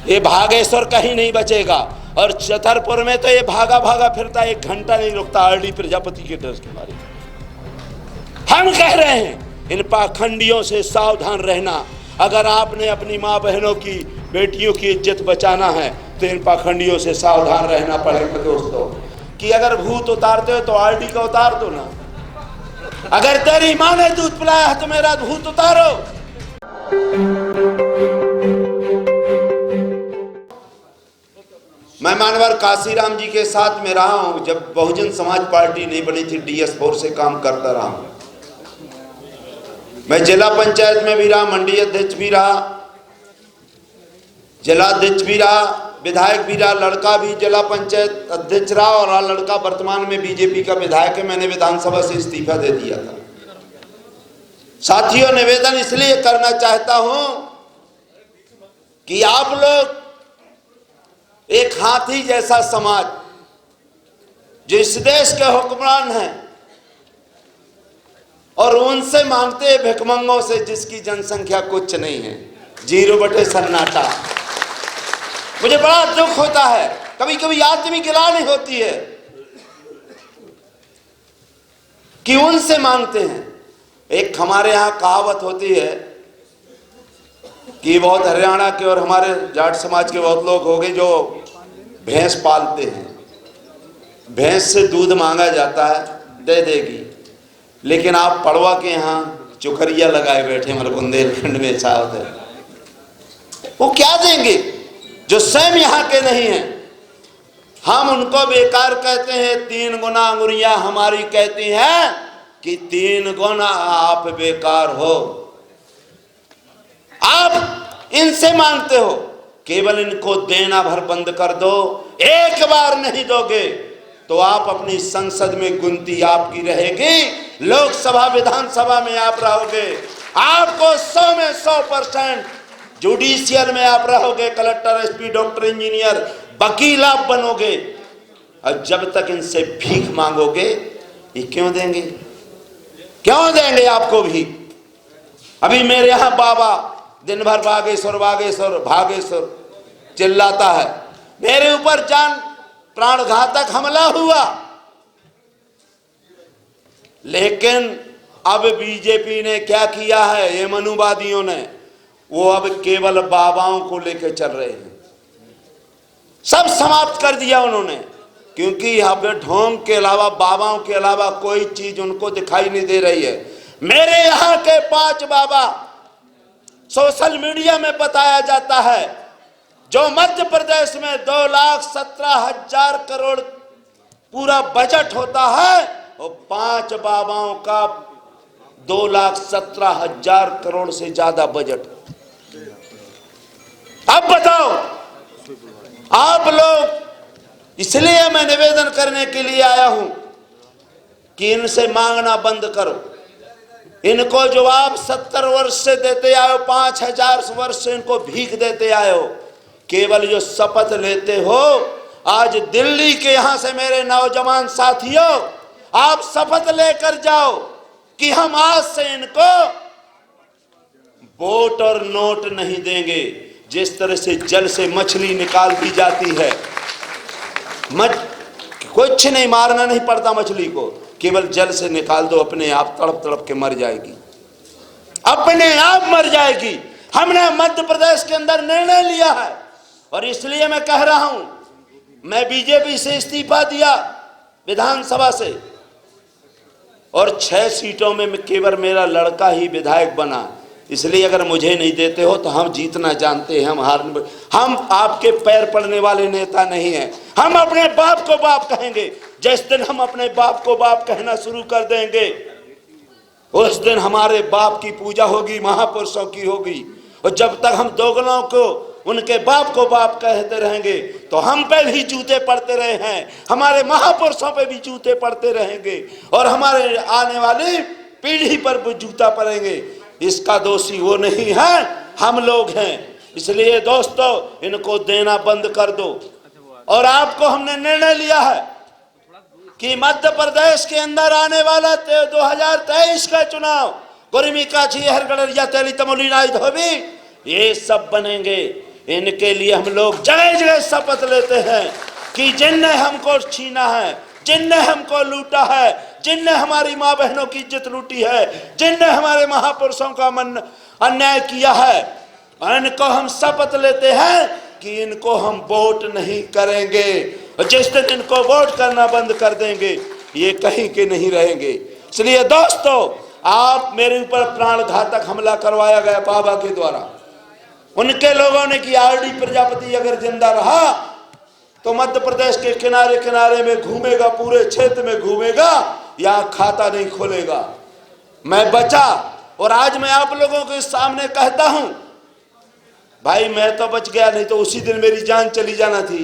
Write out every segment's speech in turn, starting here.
ये भागेश्वर कहीं नहीं बचेगा। और छतरपुर में तो ये भागा भागा फिरता, 1 घंटा नहीं रुकता आरडी प्रजापति के डर के मारे। हम कह रहे हैं इन पाखंडियों से सावधान रहना। अगर आपने अपनी माँ बहनों की, बेटियों की इज्जत बचाना है तो इन पाखंडियों से सावधान रहना पड़ेगा दोस्तों। कि अगर भूत उतारते हो तो आरडी का उतार दो ना। अगर तेरी माँ ने दूध पिलाया है तो मेरा भूत उतारो। मैं मानवर काशीराम जी के साथ में रहा हूं जब बहुजन समाज पार्टी नहीं बनी थी, DS4 से काम करता रहा हूं। मैं जिला पंचायत में भी रहा, मंडी अध्यक्ष भी रहा, जिला अध्यक्ष भी रहा, विधायक भी रहा, लड़का भी जिला पंचायत अध्यक्ष रहा और लड़का वर्तमान में बीजेपी का विधायक है। मैंने विधानसभा से इस्तीफा दे दिया था। साथियों, निवेदन इसलिए करना चाहता हूं कि आप लोग एक हाथी जैसा समाज जो इस देश के हुक्मरान हैं और उनसे मांगते हैं भिखमंगों से जिसकी जनसंख्या कुछ नहीं है, 0 बटे सन्नाटा। मुझे बड़ा दुख होता है, कभी कभी आदमी गिलानी होती है कि उनसे मांगते हैं। एक हमारे यहाँ कहावत होती है कि बहुत हरियाणा के और हमारे जाट समाज के बहुत लोग हो गए जो भैंस पालते हैं। भैंस से दूध मांगा जाता है, दे देगी, लेकिन आप पड़वा के यहाँ चुकरिया लगाए बैठे मतलब बुंदेलखंड में साहब है, वो क्या देंगे जो स्वयं यहाँ के नहीं हैं। हम उनको बेकार कहते हैं, 3 गुना अंगुरियां हमारी कहती हैं कि 3 गुना आप बेकार हो। आप इनसे मांगते हो, केवल इनको देना भर बंद कर दो। एक बार नहीं दोगे तो आप अपनी संसद में गिनती आपकी रहेगी, लोकसभा विधानसभा में आप रहोगे, आपको 100 में 100%, जुडिशियल में आप रहोगे, कलेक्टर, SP, डॉक्टर, इंजीनियर, वकील आप बनोगे। और जब तक इनसे भीख मांगोगे, ये क्यों देंगे? क्यों देंगे आपको भी? अभी मेरे यहाँ बाबा दिन भर बागेश्वर बागेश्वर भागेश्वर चिल्लाता है। मेरे ऊपर जान प्राण घातक हमला हुआ, लेकिन अब बीजेपी ने क्या किया है, ये मनुवादियों ने, वो अब केवल बाबाओं को लेकर चल रहे हैं। सब समाप्त कर दिया उन्होंने, क्योंकि यहाँ पे ढोंग के अलावा, बाबाओं के अलावा कोई चीज उनको दिखाई नहीं दे रही है। मेरे यहाँ के 5 बाबा सोशल मीडिया में बताया जाता है, जो मध्य प्रदेश में 2,17,000 करोड़ पूरा बजट होता है, वो 5 बाबाओं का 2,17,000 करोड़ से ज्यादा बजट। अब बताओ आप लोग, इसलिए मैं निवेदन करने के लिए आया हूं कि इनसे मांगना बंद करो। इनको जो आप 70 वर्ष से देते आए हो, 5,000 वर्ष से इनको भीख देते आए हो, केवल जो शपथ लेते हो, आज दिल्ली के यहां से मेरे नौजवान साथियों, आप शपथ लेकर जाओ कि हम आज से इनको वोट और नोट नहीं देंगे। जिस तरह से जल से मछली निकाल दी जाती है, कुछ नहीं, मारना नहीं पड़ता मछली को, केवल जल से निकाल दो, अपने आप तड़प तड़प के मर जाएगी, अपने आप मर जाएगी। हमने मध्य प्रदेश के अंदर निर्णय लिया है और इसलिए मैं कह रहा हूं, मैं बीजेपी से इस्तीफा दिया विधानसभा से और 6 सीटों में केवल मेरा लड़का ही विधायक बना। इसलिए अगर मुझे नहीं देते हो तो हम जीतना जानते हैं, हम आपके पैर पड़ने वाले नेता नहीं हैं। हम अपने बाप को बाप कहेंगे। जिस दिन हम अपने बाप को बाप कहना शुरू कर देंगे, उस दिन हमारे बाप की पूजा होगी, महापुरुषों की होगी। और जब तक हम दोगलों को, उनके बाप को बाप कहते रहेंगे तो हम पे भी जूते पड़ते रहे हैं, हमारे महापुरुषों पे भी जूते पड़ते रहेंगे और हमारे आने वाली पीढ़ी पर भी जूता पड़ेंगे। इसका दोषी वो नहीं है, हम लोग हैं। इसलिए दोस्तों, इनको देना बंद कर दो। और आपको हमने निर्णय लिया है कि मध्य प्रदेश के अंदर आने वाला 2023 का चुनाव, कुर्मी, काछी, हरगढ़िया, तेली, तमोली, नाई, धोबी, ये सब बनेंगे। इनके लिए हम लोग जगह जगह शपथ लेते हैं कि जिनने हमको छीना है, जिनने हमको लूटा है, जिनने हमारी माँ बहनों की इज्जत लूटी है, जिनने हमारे महापुरुषों का मन अन्याय किया है, इनको हम शपथ लेते हैं कि इनको हम वोट नहीं करेंगे। और जिस दिन इनको वोट करना बंद कर देंगे ये कहीं के नहीं रहेंगे। इसलिए दोस्तों, आप मेरे ऊपर प्राण घातक हमला करवाया गया बाबा के द्वारा। उनके लोगों ने कि आरडी प्रजापति अगर जिंदा रहा तो मध्य प्रदेश के किनारे किनारे में घूमेगा, पूरे क्षेत्र में घूमेगा, यहाँ खाता नहीं खोलेगा। मैं बचा और आज मैं आप लोगों के सामने कहता हूं, भाई मैं तो बच गया, नहीं तो उसी दिन मेरी जान चली जाना थी।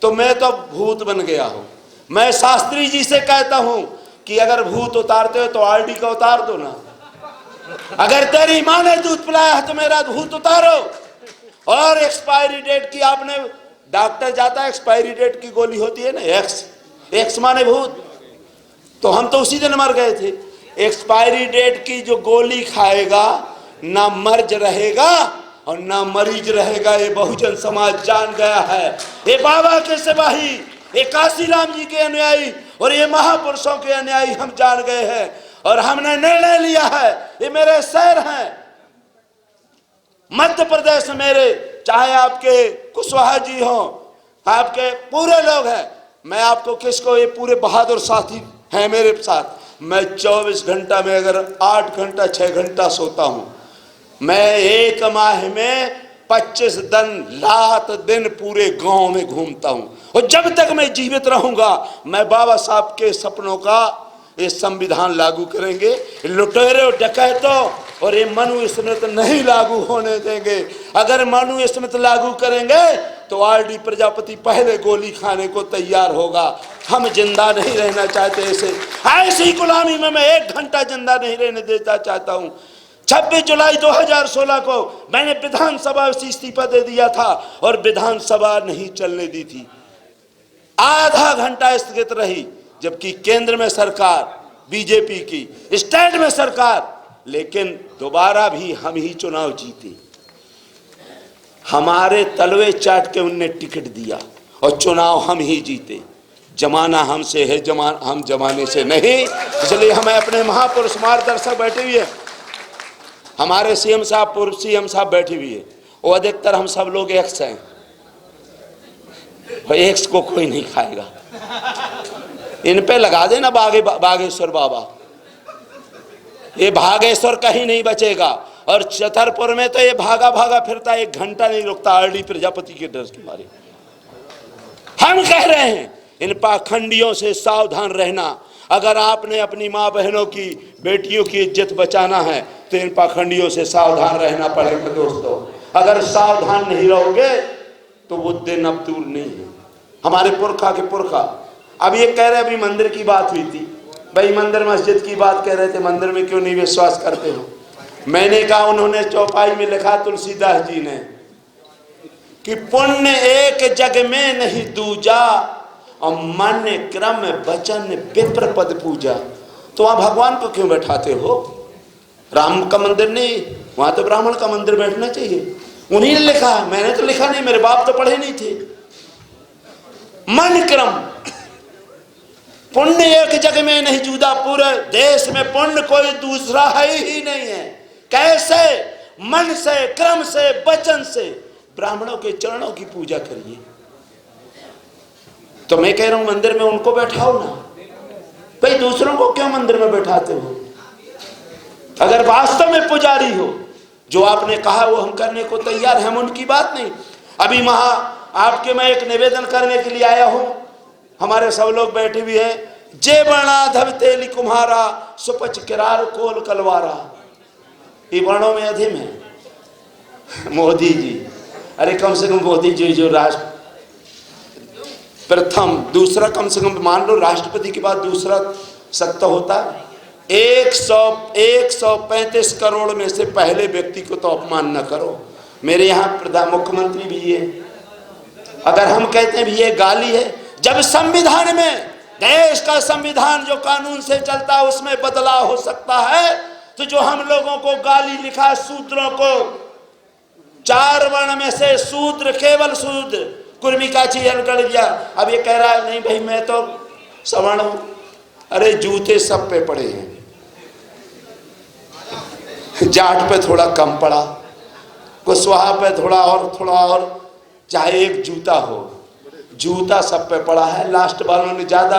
तो मैं तो भूत बन गया हूं। मैं शास्त्री जी से कहता हूं कि अगर भूत उतारते हो तो आरडी का उतार दो ना। अगर तेरी माँ ने दूध पिलाया है तो मेरा भूत उतारो। और एक्सपायरी डेट की, आपने डॉक्टर जाता है, एक्सपायरी डेट की गोली होती है ना, एक्स माने भूत, तो हम तो उसी दिन मर गए थे। एक्सपायरी डेट की जो गोली खाएगा ना मर्ज रहेगा और ना मरीज रहेगा, ये बहुजन समाज जान गया है। ये बाबा के सिपाही, ये काशीराम जी के अनुयायी और ये महापुरुषों के अनुयायी हम जान गए हैं और हमने निर्णय लिया है। ये मेरे शहर हैं मध्य प्रदेश, मेरे, चाहे आपके कुशवाहा जी हो, आपके पूरे लोग हैं। मैं आपको किसको, ये पूरे बहादुर साथी हैं मेरे साथ। मैं 24 घंटा में अगर 8 घंटा 6 घंटा सोता हूं। मैं एक माह में 25 दिन पूरे गांव में घूमता हूं और जब तक मैं जीवित रहूंगा मैं बाबा साहब के सपनों का ये संविधान लागू करेंगे। लुटेरों, डकैतों और ये मनुस्मृति नहीं लागू होने देंगे। अगर मनुस्मृति लागू करेंगे तो आरडी प्रजापति पहले गोली खाने को तैयार होगा। हम जिंदा नहीं रहना चाहते। ऐसी गुलामी में मैं 1 घंटा जिंदा नहीं रहने देता चाहता हूं। 26 जुलाई 2016 को मैंने विधानसभा से इस्तीफा दे दिया था और विधानसभा नहीं चलने दी थी। आधा घंटा स्थगित रही, जबकि केंद्र में सरकार बीजेपी की, स्टेट में सरकार, लेकिन दोबारा भी हम ही चुनाव जीते। हमारे तलवे चाट के उनने टिकट दिया और चुनाव हम ही जीते। जमाना हमसे है, हम जमाने से नहीं। इसलिए हमें अपने महापुरुष मार्गदर्शक बैठे हुए हैं, हमारे सीएम साहब, पूर्व सीएम साहब बैठे हुए हैं, वो अधिकतर हम सब लोग एक्स हैं। एक्स को कोई नहीं खाएगा। इन पे लगा देना बागेश्वर बाबा, ये भागेश्वर कहीं नहीं बचेगा। और छतरपुर में तो ये भागा भागा फिरता, 1 घंटा नहीं रुकता आरडी प्रजापति के डर के मारे। हम कह रहे हैं इन पाखंडियों से सावधान रहना। अगर आपने अपनी माँ बहनों की, बेटियों की इज्जत बचाना है तो इन पाखंडियों से सावधान रहना पड़ेगा दोस्तों। अगर सावधान नहीं रहोगे तो वो दिन अब दूर नहीं है। हमारे पुरखा के पुरखा, अब ये कह रहे, अभी मंदिर की बात हुई थी, भाई मंदिर मस्जिद की बात कह रहे थे, मंदिर में क्यों नहीं विश्वास करते हो? मैंने कहा, उन्होंने चौपाई में लिखा तुलसीदास जी ने कि पुण्य एक जग में नहीं दूजा और मन क्रम वचन विप्र पद पूजा। तो वहां भगवान को क्यों बैठाते हो? राम का मंदिर नहीं, वहां तो ब्राह्मण का मंदिर बैठना चाहिए। उन्हीं ने लिखा, मैंने तो लिखा नहीं, मेरे बाप तो पढ़े नहीं थे। मन क्रम, पुण्य एक जग में नहीं जुदा, पूरे देश में पुण्य कोई दूसरा है ही नहीं है। कैसे? मन से, क्रम से, वचन से ब्राह्मणों के चरणों की पूजा करिए। तो मैं कह रहा हूं मंदिर में उनको बैठाओ ना, भाई दूसरों को क्यों मंदिर में बैठाते हो? अगर वास्तव में पुजारी हो, जो आपने कहा वो हम करने को तैयार हैं, हम उनकी बात नहीं। अभी आपके मैं एक निवेदन करने के लिए आया हूं, हमारे सब लोग बैठे भी हैं। जे वर्णा धव तेली कुम्हारा सुपच किरार कोल कलवारा, ये वर्णों में अधीम है। मोदी जी, अरे कम से कम मोदी जी जो राष्ट्र प्रथम, दूसरा कम से कम मान लो राष्ट्रपति के बाद दूसरा सत्ता होता है। 135 करोड़ में से पहले व्यक्ति को तो अपमान न करो। मेरे यहाँ मुख्यमंत्री भी है। अगर हम कहते हैं भी ये गाली है, जब संविधान में, देश का संविधान जो कानून से चलता है उसमें बदलाव हो सकता है, तो जो हम लोगों को गाली लिखा, सूत्रों को 4 वर्ण में से शूद्र, केवल शूद्र, कुर्मी काची कर दिया। अब ये कह रहा है नहीं भाई मैं तो सवर्ण हूं। अरे जूते सब पे पड़े हैं, जाट पे थोड़ा कम पड़ा, कुशवाहा पे थोड़ा और, चाहे एक जूता हो, जूता सब पे पड़ा है। लास्ट वालों ने ज्यादा,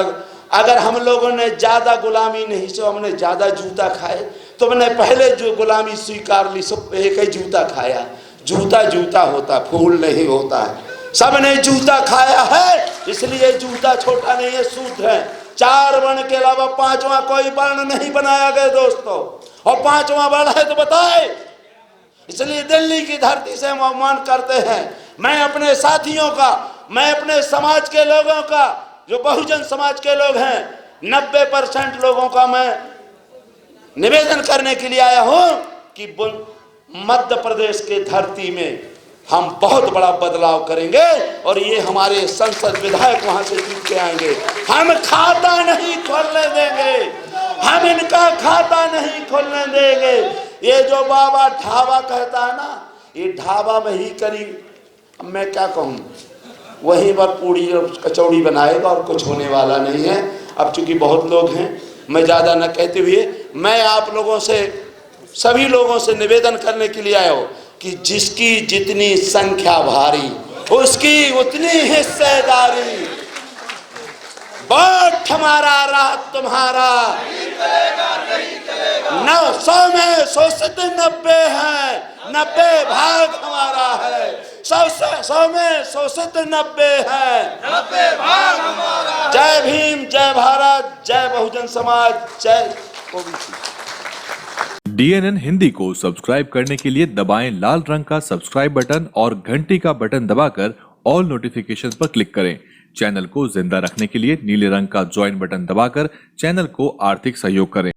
अगर हम लोगों ने ज्यादा गुलामी नहीं सो हमने ज्यादा जूता खाए, तो हमने पहले जो गुलामी स्वीकार ली सब एक ही जूता खाया। जूता जूता होता, फूल नहीं होता है। सबने जूता खाया है, इसलिए जूता छोटा नहीं है, शूद्र है। 4 वर्ण के अलावा 5वां कोई वर्ण नहीं बनाया गया दोस्तों, और 5वां वर्ण है तो बताए। इसलिए दिल्ली की धरती से हम अवमान करते हैं। मैं अपने साथियों का, मैं अपने समाज के लोगों का, जो बहुजन समाज के लोग हैं, 90% लोगों का मैं निवेदन करने के लिए आया हूं कि मध्य प्रदेश के धरती में हम बहुत बड़ा बदलाव करेंगे, और ये हमारे संसद विधायक वहां से जीत के आएंगे। हम खाता नहीं खोलने देंगे, हम इनका खाता नहीं खोलने देंगे। ये जो बाबा ढाबा कहता है ना, ये ढाबा में ही करीब, मैं क्या कहूँ, वहीं पर पूड़ी और कचौड़ी बनाएगा और कुछ होने वाला नहीं है। अब चूंकि बहुत लोग हैं, मैं ज़्यादा न कहते हुए मैं आप लोगों से, सभी लोगों से निवेदन करने के लिए आया हूँ कि जिसकी जितनी संख्या भारी उसकी उतनी हिस्सेदारी। वोट हमारा, राहत तुम्हारा। 900 में शोषित 90 है, 90 भाग हमारा है। 100 में शोषित 90 है, 90 भाग हमारा। जय भीम, जय भारत, जय बहुजन समाज, जय ओबीसी। DNN हिंदी को सब्सक्राइब करने के लिए दबाएं लाल रंग का सब्सक्राइब बटन और घंटी का बटन दबाकर ऑल नोटिफिकेशन पर क्लिक करें। चैनल को जिंदा रखने के लिए नीले रंग का ज्वाइन बटन दबाकर चैनल को आर्थिक सहयोग करें।